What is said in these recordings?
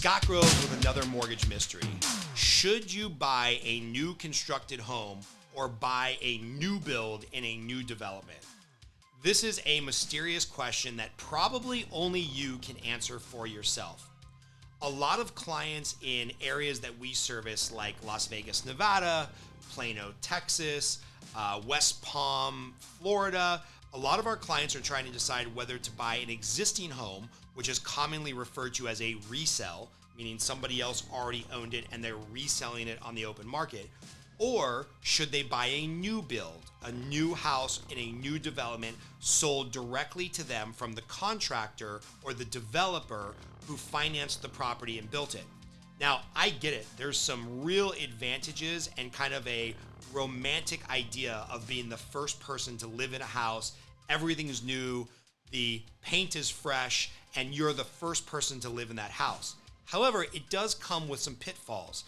Scott Groves with another mortgage mystery. Should you buy a new constructed home or buy a new build in a new development? This is a mysterious question that probably only you can answer for yourself. A lot of clients in areas that we service like Las Vegas, Nevada, Plano, Texas, West Palm, Florida, a lot of our clients are trying to decide whether to buy an existing home, which is commonly referred to as a resale, meaning somebody else already owned it and they're reselling it on the open market, or should they buy a new build, a new house in a new development sold directly to them from the contractor or the developer who financed the property and built it. Now, I get it. There's some real advantages and kind of a romantic idea of being the first person to live in a house. Everything is new, the paint is fresh, and you're the first person to live in that house. However, it does come with some pitfalls.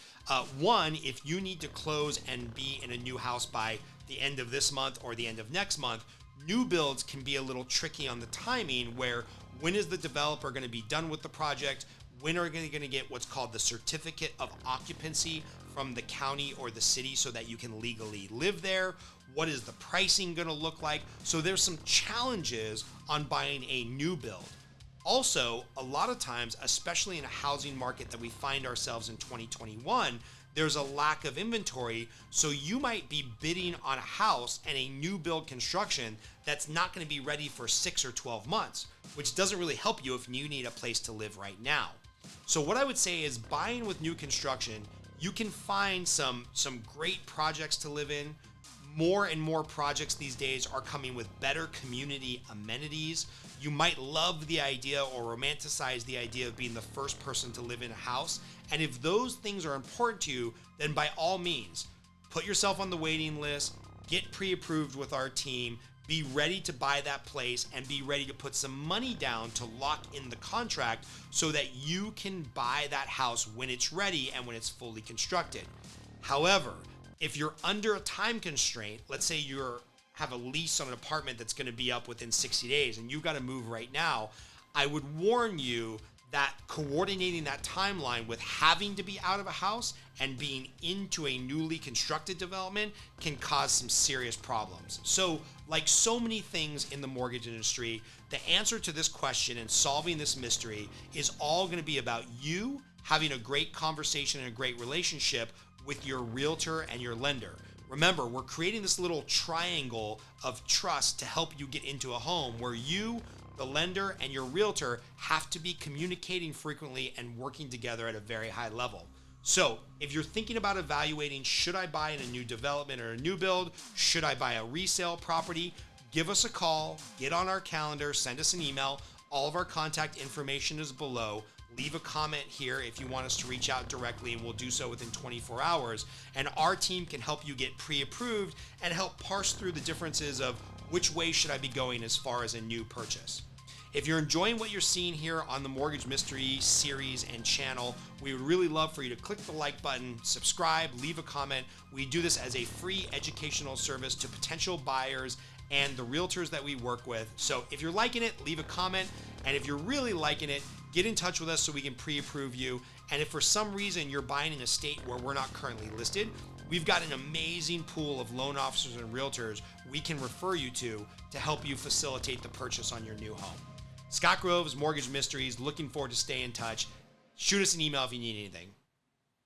One, if you need to close and be in a new house by the end of this month or the end of next month, new builds can be a little tricky on the timing where when is the developer going to be done with the project? When are they going to get what's called the Certificate of Occupancy from the county or the city so that you can legally live there? What is the pricing going to look like? So there's some challenges on buying a new build. Also, a lot of times, especially in a housing market that we find ourselves in 2021, there's a lack of inventory. So you might be bidding on a house and a new build construction that's not going to be ready for 6 or 12 months, which doesn't really help you if you need a place to live right now. So what I would say is buying with new construction, you can find some great projects to live in. More and more projects these days are coming with better community amenities. You might love the idea or romanticize the idea of being the first person to live in a house. And if those things are important to you, then by all means, put yourself on the waiting list, get pre-approved with our team, be ready to buy that place, and be ready to put some money down to lock in the contract so that you can buy that house when it's ready and when it's fully constructed. However, if you're under a time constraint, let's say you have a lease on an apartment that's going to be up within 60 days and you've got to move right now, I would warn you that coordinating that timeline with having to be out of a house and being into a newly constructed development can cause some serious problems. So, like so many things in the mortgage industry, the answer to this question and solving this mystery is all going to be about you having a great conversation and a great relationship with your realtor and your lender. Remember, we're creating this little triangle of trust to help you get into a home where you, the lender, and your realtor have to be communicating frequently and working together at a very high level. So if you're thinking about evaluating, should I buy in a new development or a new build? Should I buy a resale property? Give us a call, get on our calendar, send us an email. All of our contact information is below. Leave a comment here if you want us to reach out directly, and we'll do so within 24 hours. And our team can help you get pre-approved and help parse through the differences of which way should I be going as far as a new purchase. If you're enjoying what you're seeing here on the Mortgage Mystery series and channel, we would really love for you to click the like button, subscribe, leave a comment. We do this as a free educational service to potential buyers and the realtors that we work with. So if you're liking it, leave a comment. And if you're really liking it, get in touch with us so we can pre-approve you. And if for some reason you're buying in a state where we're not currently listed, we've got an amazing pool of loan officers and realtors we can refer you to help you facilitate the purchase on your new home. Scott Groves, Mortgage Mysteries, looking forward to stay in touch. Shoot us an email if you need anything.